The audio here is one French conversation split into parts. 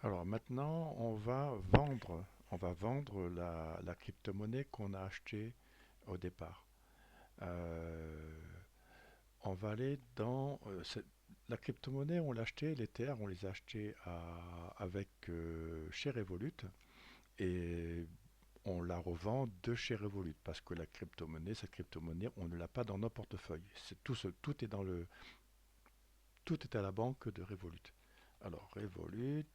Alors maintenant, on va vendre la crypto-monnaie qu'on a achetée au départ. Euh, on va aller dans la crypto-monnaie, on l'a acheté, l'Ether, on les a achetés avec chez Revolut et on la revend de chez Revolut parce que la crypto-monnaie, cette crypto-monnaie, on ne l'a pas dans nos portefeuilles. C'est tout est tout est à la banque de Revolut. Alors Revolut.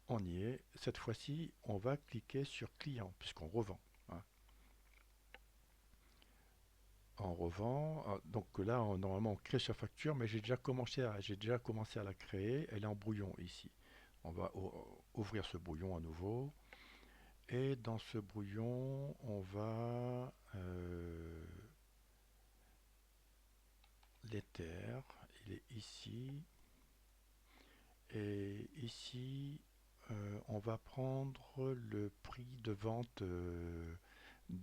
On y est. Cette fois-ci, on va cliquer sur client puisqu'on revend, hein. On revend. Donc là, normalement, on crée sa facture, mais j'ai déjà commencé à la créer. Elle est en brouillon ici. On va ouvrir ce brouillon à nouveau. Et dans ce brouillon, on va l'Ether. Il est ici. Et ici, on va prendre le prix de vente de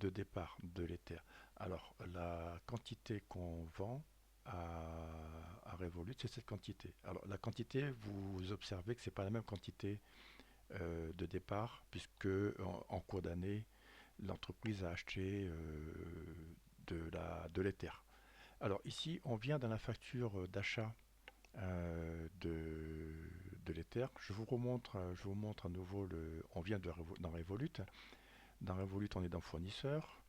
départ de l'Ether. Alors, la quantité qu'on vend à Revolut, c'est cette quantité. Alors, la quantité, vous observez que ce n'est pas la même quantité de départ, puisque en cours d'année, l'entreprise a acheté de l'Ether. Alors, ici, on vient dans la facture d'achat de l'Ether. Je vous montre à nouveau on vient dans Revolut. Dans Revolut, on est dans fournisseur.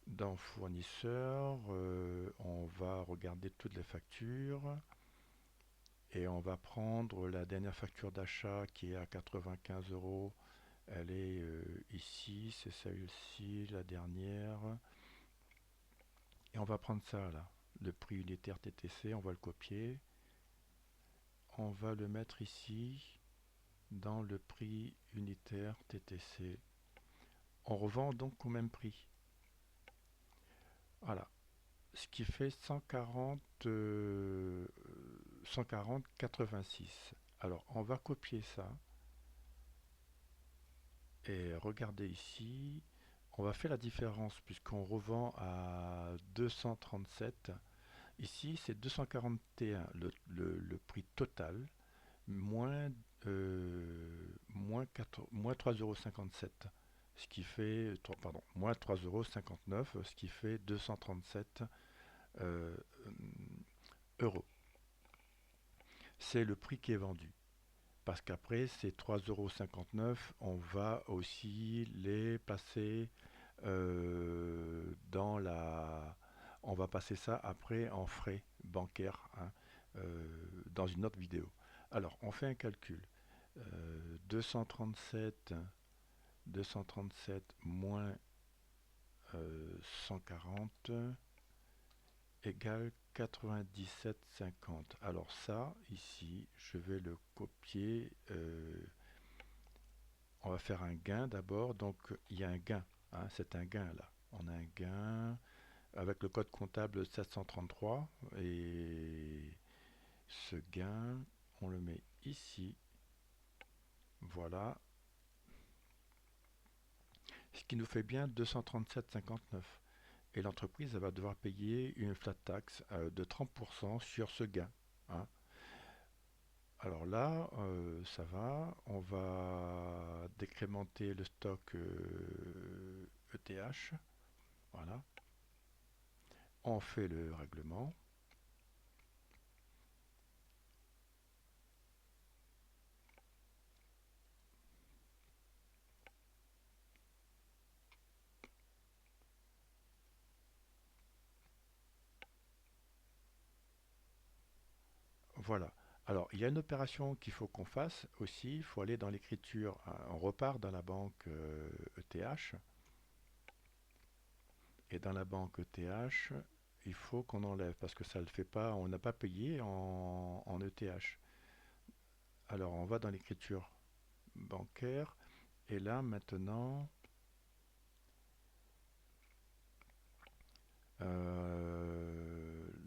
Dans fournisseur, on va regarder toutes les factures et on va prendre la dernière facture d'achat qui est à 95 euros. Elle est ici, c'est celle-ci, la dernière. Et on va prendre ça là, le prix unitaire TTC, on va le copier. On va le mettre ici dans le prix unitaire TTC. On revend donc au même prix. Voilà. Ce qui fait 140,86. Alors, on va copier ça et regardez ici. On va faire la différence puisqu'on revend à 237. Ici, c'est 241, le prix total, moins, moins 3,57 €, ce qui fait, pardon, moins 3,59 €, ce qui fait 237 euh, euros. C'est le prix qui est vendu. Parce qu'après, ces 3,59 €, on va aussi les passer dans la... On va passer ça après en frais bancaires, hein, dans une autre vidéo. Alors, on fait un calcul. 237, 237 moins 140 égale 97,50. Alors ça, ici, je vais le copier. On va faire un gain d'abord. Donc, il y a un gain, hein, c'est un gain là. On a un gain avec le code comptable 733. Et ce gain, on le met ici. Voilà. Ce qui nous fait bien 237,59. Et l'entreprise va devoir payer une flat tax de 30% sur ce gain, hein. Alors là, ça va. On va décrémenter le stock ETH. Voilà. On fait le règlement. Voilà. Alors, il y a une opération qu'il faut qu'on fasse aussi. Il faut aller dans l'écriture. On repart dans la banque ETH. Et dans la banque ETH, il faut qu'on enlève parce que ça ne le fait pas. On n'a pas payé en ETH. Alors, on va dans l'écriture bancaire. Et là, maintenant,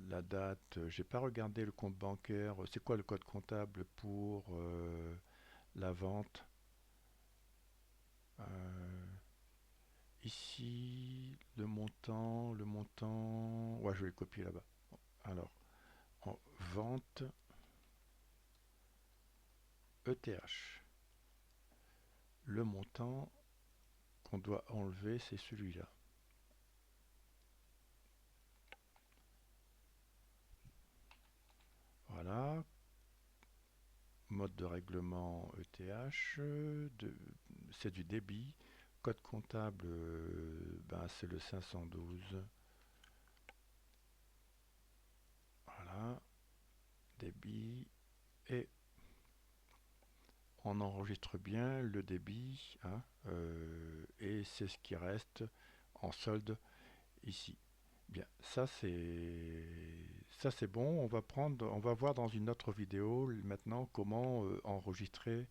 la date, j'ai pas regardé le compte bancaire. C'est quoi le code comptable pour la vente? Euh, Ici, le montant. Ouais, je vais le copier là-bas. Alors, en vente, ETH. Le montant qu'on doit enlever, c'est celui-là. Voilà. Mode de règlement ETH, c'est du débit. Code comptable, ben, c'est le 512. Voilà. Débit. Et on enregistre bien le débit, hein, et c'est ce qui reste en solde ici. Bien, ça c'est bon. On va voir dans une autre vidéo maintenant comment enregistrer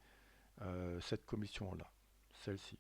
cette commission là, celle-ci.